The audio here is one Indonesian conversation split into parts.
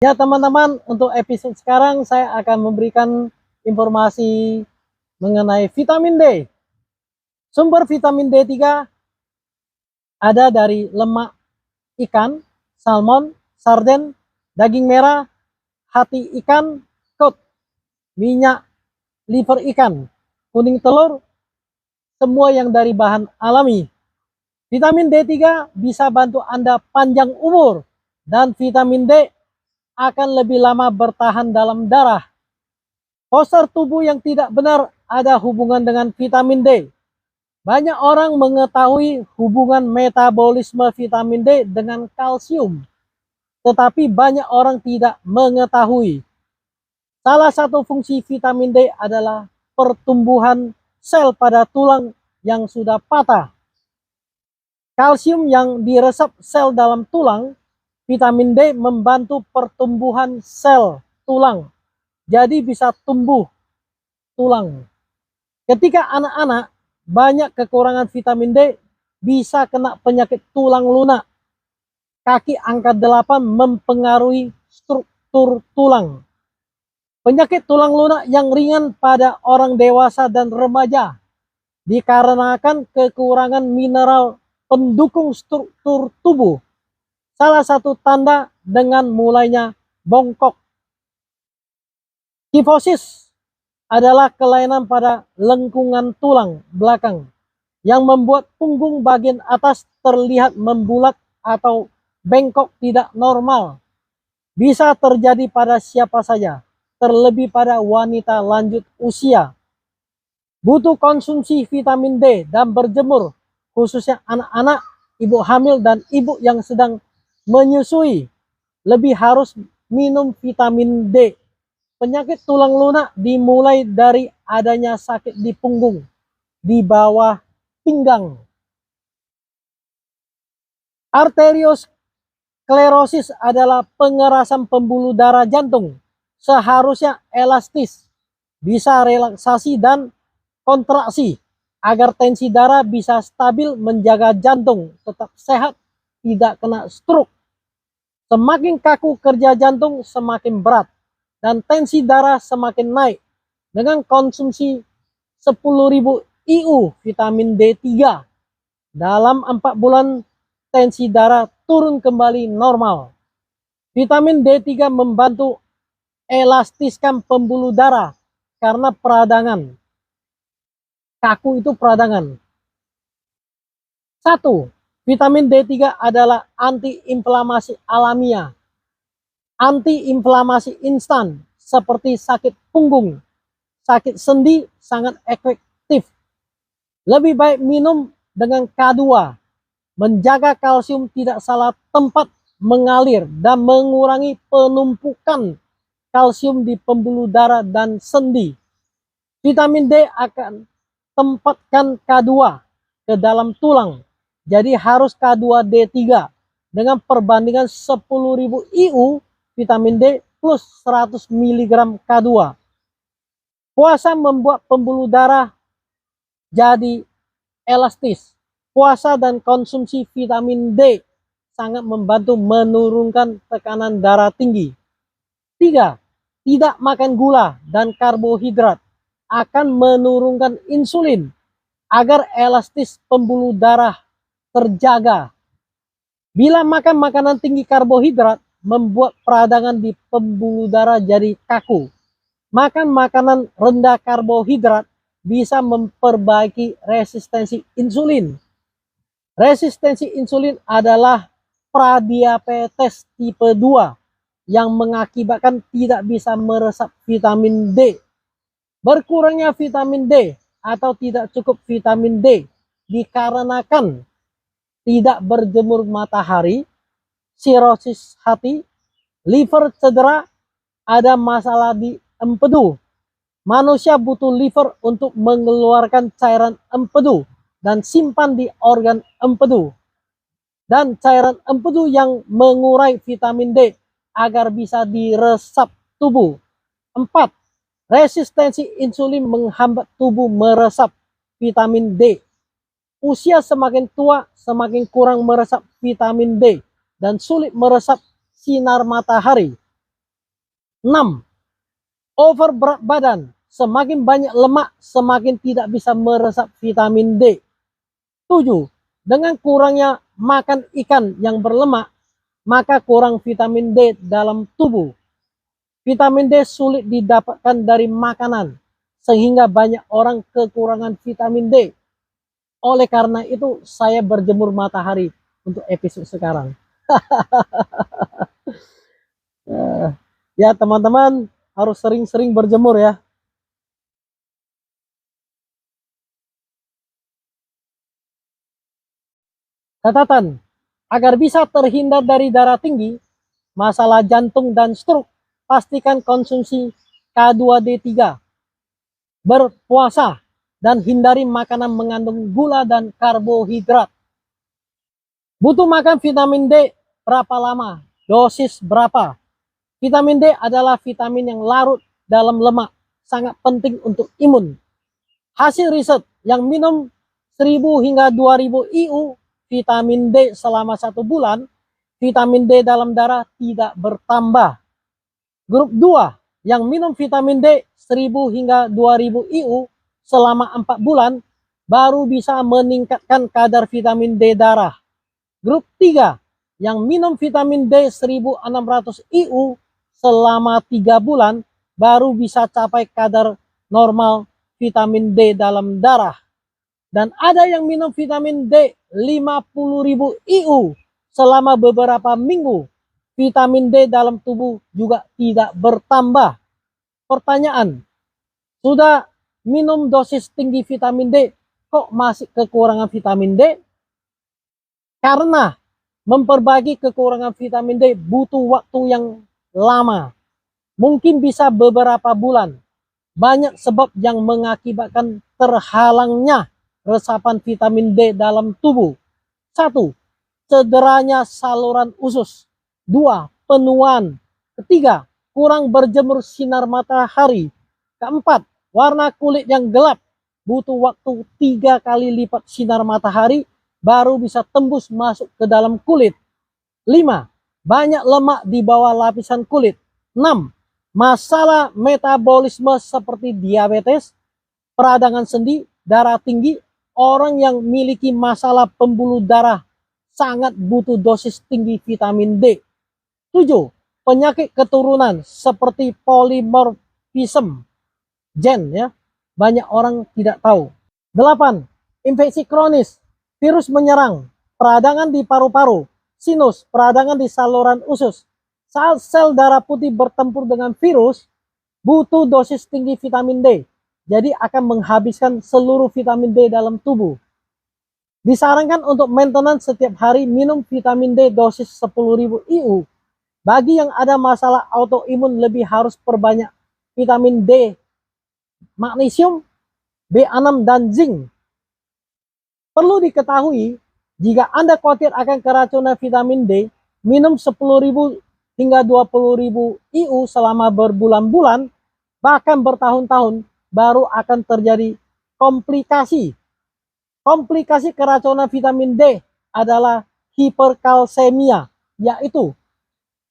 Ya teman-teman, untuk episode sekarang saya akan memberikan informasi mengenai vitamin D. Sumber vitamin D3 ada dari lemak ikan, salmon, sarden, daging merah, hati ikan, cod, minyak, liver ikan, kuning telur, semua yang dari bahan alami. Vitamin D3 bisa bantu Anda panjang umur dan vitamin D akan lebih lama bertahan dalam darah. Postur tubuh yang tidak benar ada hubungan dengan vitamin D. Banyak orang mengetahui hubungan metabolisme vitamin D dengan kalsium, tetapi banyak orang tidak mengetahui. Salah satu fungsi vitamin D adalah pertumbuhan sel pada tulang yang sudah patah. Kalsium yang diresap sel dalam tulang, vitamin D membantu pertumbuhan sel tulang. Jadi bisa tumbuh tulang. Ketika anak-anak banyak kekurangan vitamin D, bisa kena penyakit tulang lunak. Kaki angka 8 mempengaruhi struktur tulang. Penyakit tulang lunak yang ringan pada orang dewasa dan remaja dikarenakan kekurangan mineral pendukung struktur tubuh. Salah satu tanda dengan mulainya bongkok. Kifosis adalah kelainan pada lengkungan tulang belakang yang membuat punggung bagian atas terlihat membulat atau bengkok tidak normal. Bisa terjadi pada siapa saja, terlebih pada wanita lanjut usia. Butuh konsumsi vitamin D dan berjemur, khususnya anak-anak, ibu hamil, dan ibu yang sedang menyusui. Lebih harus minum vitamin D. Penyakit tulang lunak dimulai dari adanya sakit di punggung, di bawah pinggang. Arteriosklerosis adalah pengerasan pembuluh darah jantung. Seharusnya elastis, bisa relaksasi dan kontraksi, agar tensi darah bisa stabil, menjaga jantung tetap sehat, tidak kena stroke. Semakin kaku kerja jantung, semakin berat, dan tensi darah semakin naik. Dengan konsumsi 10.000 IU vitamin D3 dalam 4 bulan, tensi darah turun kembali normal. Vitamin D3 membantu elastiskan pembuluh darah karena peradangan. Kaku itu peradangan. 1. Vitamin D3 adalah antiinflamasi alamiah. Antiinflamasi instan seperti sakit punggung, sakit sendi sangat efektif. Lebih baik minum dengan K2. Menjaga kalsium tidak salah tempat mengalir dan mengurangi penumpukan kalsium di pembuluh darah dan sendi. Vitamin D akan tempatkan K2 ke dalam tulang. Jadi harus K2D3 dengan perbandingan 10.000 IU vitamin D plus 100 mg K2. Puasa membuat pembuluh darah jadi elastis. Puasa dan konsumsi vitamin D sangat membantu menurunkan tekanan darah tinggi. 3. Tidak makan gula dan karbohidrat akan menurunkan insulin agar elastis pembuluh darah terjaga. Bila makan makanan tinggi karbohidrat, membuat peradangan di pembuluh darah jadi kaku. Makan makanan rendah karbohidrat bisa memperbaiki resistensi insulin. Resistensi insulin adalah pradiabetes tipe 2 yang mengakibatkan tidak bisa meresap vitamin D. Berkurangnya vitamin D atau tidak cukup vitamin D dikarenakan tidak berjemur matahari, sirosis hati, liver cedera, ada masalah di empedu. Manusia butuh liver untuk mengeluarkan cairan empedu dan simpan di organ empedu. Dan cairan empedu yang mengurai vitamin D agar bisa diresap tubuh. 4. Resistensi insulin menghambat tubuh meresap vitamin D. Usia semakin tua, semakin kurang meresap vitamin D dan sulit meresap sinar matahari. 6. Over berat badan. Semakin banyak lemak, semakin tidak bisa meresap vitamin D. 7. Dengan kurangnya makan ikan yang berlemak, maka kurang vitamin D dalam tubuh. Vitamin D sulit didapatkan dari makanan, sehingga banyak orang kekurangan vitamin D. Oleh karena itu, saya berjemur matahari untuk episode sekarang. Ya teman-teman, harus sering-sering berjemur ya. Catatan, agar bisa terhindar dari darah tinggi, masalah jantung dan stroke, pastikan konsumsi K2D3. Berpuasa dan hindari makanan mengandung gula dan karbohidrat. Butuh makan vitamin D berapa lama? Dosis berapa? Vitamin D adalah vitamin yang larut dalam lemak, sangat penting untuk imun. Hasil riset yang minum 1000 hingga 2000 IU vitamin D selama 1 bulan, vitamin D dalam darah tidak bertambah. Grup 2 yang minum vitamin D 1000 hingga 2000 IU selama 4 bulan baru bisa meningkatkan kadar vitamin D darah. Grup 3 yang minum vitamin D 1600 IU selama 3 bulan baru bisa capai kadar normal vitamin D dalam darah. Dan ada yang minum vitamin D 50.000 IU selama beberapa minggu, vitamin D dalam tubuh juga tidak bertambah. Pertanyaan, sudah minum dosis tinggi vitamin D, kok masih kekurangan vitamin D? Karena memperbagi kekurangan vitamin D butuh waktu yang lama. Mungkin bisa beberapa bulan. Banyak sebab yang mengakibatkan terhalangnya resapan vitamin D dalam tubuh. 1. Cederanya saluran usus. 2. Penuaan. 3. Kurang berjemur sinar matahari. 4. Warna kulit yang gelap. Butuh waktu 3 kali lipat sinar matahari baru bisa tembus masuk ke dalam kulit. 5. Banyak lemak di bawah lapisan kulit. 6. Masalah metabolisme seperti diabetes, peradangan sendi, darah tinggi. Orang yang memiliki masalah pembuluh darah sangat butuh dosis tinggi vitamin D. 7. Penyakit keturunan seperti polimorfisme gen ya. Banyak orang tidak tahu. 8. Infeksi kronis, virus menyerang, peradangan di paru-paru, sinus, peradangan di saluran usus. Saat sel darah putih bertempur dengan virus, butuh dosis tinggi vitamin D. Jadi akan menghabiskan seluruh vitamin D dalam tubuh. Disarankan untuk maintenance setiap hari minum vitamin D dosis 10.000 IU. Bagi yang ada masalah autoimun lebih harus perbanyak vitamin D, magnesium, B6 dan zinc. Perlu diketahui, jika Anda khawatir akan keracunan vitamin D, minum 10.000 hingga 20.000 IU selama berbulan-bulan, bahkan bertahun-tahun, baru akan terjadi komplikasi. Komplikasi keracunan vitamin D adalah hiperkalsemia, yaitu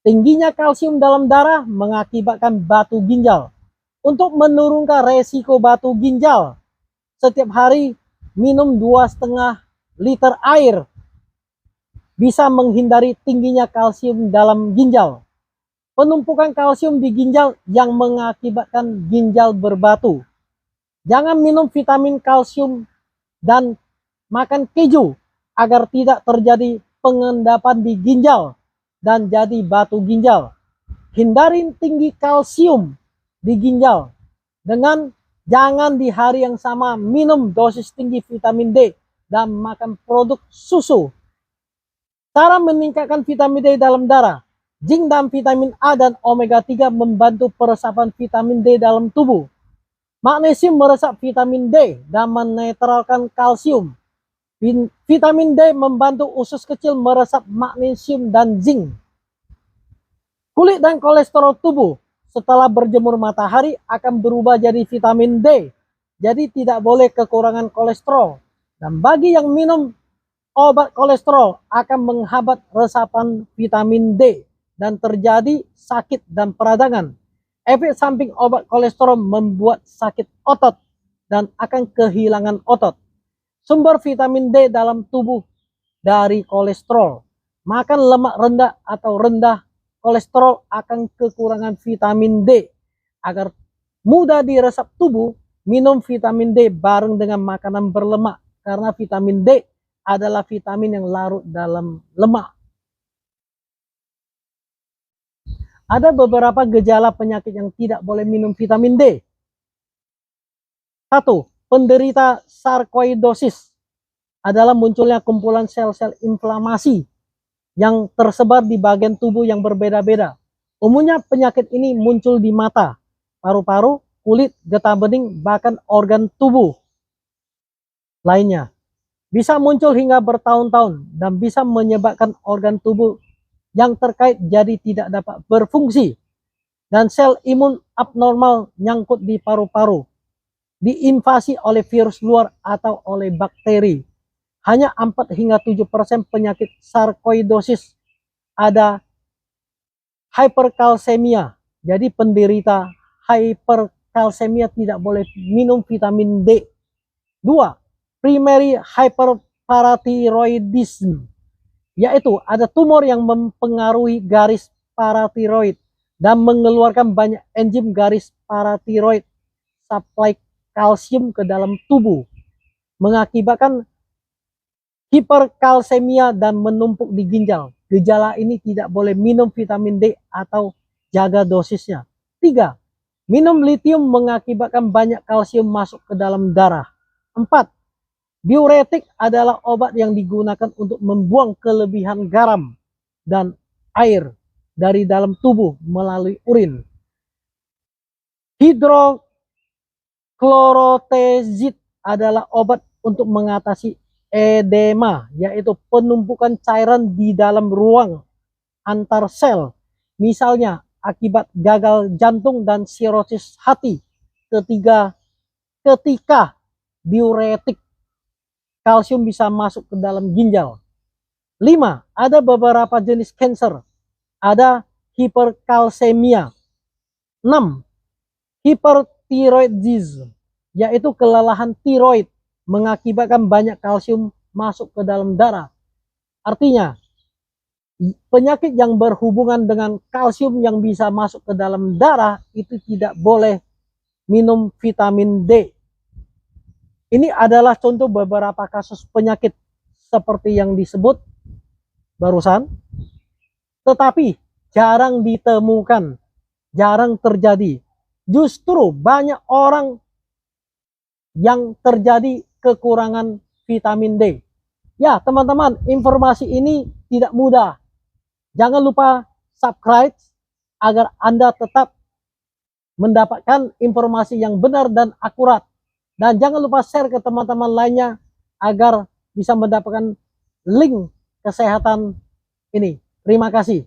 tingginya kalsium dalam darah mengakibatkan batu ginjal. Untuk menurunkan resiko batu ginjal, setiap hari minum 2,5 liter air bisa menghindari tingginya kalsium dalam ginjal. Penumpukan kalsium di ginjal yang mengakibatkan ginjal berbatu. Jangan minum vitamin kalsium dan makan keju agar tidak terjadi pengendapan di ginjal dan jadi batu ginjal. Hindari tinggi kalsium di ginjal dengan jangan di hari yang sama minum dosis tinggi vitamin D dan makan produk susu. Cara meningkatkan vitamin D dalam darah. Zinc dan vitamin A dan omega 3 membantu peresapan vitamin D dalam tubuh. Magnesium meresap vitamin D dan menetralkan kalsium. Vitamin D membantu usus kecil meresap magnesium dan zinc. Kulit dan kolesterol tubuh setelah berjemur matahari akan berubah jadi vitamin D. Jadi tidak boleh kekurangan kolesterol. Dan bagi yang minum obat kolesterol akan menghambat resapan vitamin D dan terjadi sakit dan peradangan. Efek samping obat kolesterol membuat sakit otot dan akan kehilangan otot. Sumber vitamin D dalam tubuh dari kolesterol. Makan lemak rendah atau rendah kolesterol akan kekurangan vitamin D. Agar mudah diresap tubuh, minum vitamin D bareng dengan makanan berlemak. Karena vitamin D adalah vitamin yang larut dalam lemak. Ada beberapa gejala penyakit yang tidak boleh minum vitamin D. 1. Penderita sarkoidosis adalah munculnya kumpulan sel-sel inflamasi yang tersebar di bagian tubuh yang berbeda-beda. Umumnya penyakit ini muncul di mata, paru-paru, kulit, getah bening, bahkan organ tubuh lainnya. Bisa muncul hingga bertahun-tahun dan bisa menyebabkan organ tubuh yang terkait jadi tidak dapat berfungsi. Dan sel imun abnormal nyangkut di paru-paru, diinvasi oleh virus luar atau oleh bakteri. Hanya 4 hingga 7% penyakit sarkoidosis ada hyperkalsemia. Jadi penderita hyperkalsemia tidak boleh minum vitamin D. 2. Primary hyperparathyroidism, yaitu ada tumor yang mempengaruhi garis paratiroid dan mengeluarkan banyak enzim garis paratiroid supply kalsium ke dalam tubuh, mengakibatkan hiperkalsemia dan menumpuk di ginjal. Gejala ini tidak boleh minum vitamin D atau jaga dosisnya. 3. Minum litium mengakibatkan banyak kalsium masuk ke dalam darah. 4. Diuretik adalah obat yang digunakan untuk membuang kelebihan garam dan air dari dalam tubuh melalui urin. Hidroklorotizid adalah obat untuk mengatasi edema, yaitu penumpukan cairan di dalam ruang antar sel, misalnya akibat gagal jantung dan sirosis hati. Ketika diuretik, kalsium bisa masuk ke dalam ginjal. 5. Ada beberapa jenis kanker. Ada hiperkalsemia. 6. Hipertiroidism, yaitu kelelahan tiroid mengakibatkan banyak kalsium masuk ke dalam darah. Artinya, penyakit yang berhubungan dengan kalsium yang bisa masuk ke dalam darah itu tidak boleh minum vitamin D. Ini adalah contoh beberapa kasus penyakit seperti yang disebut barusan, tetapi jarang ditemukan, jarang terjadi. Justru banyak orang yang terjadi kekurangan vitamin D. Ya, teman-teman, informasi ini tidak mudah. Jangan lupa subscribe agar Anda tetap mendapatkan informasi yang benar dan akurat. Dan jangan lupa share ke teman-teman lainnya agar bisa mendapatkan link kesehatan ini. Terima kasih.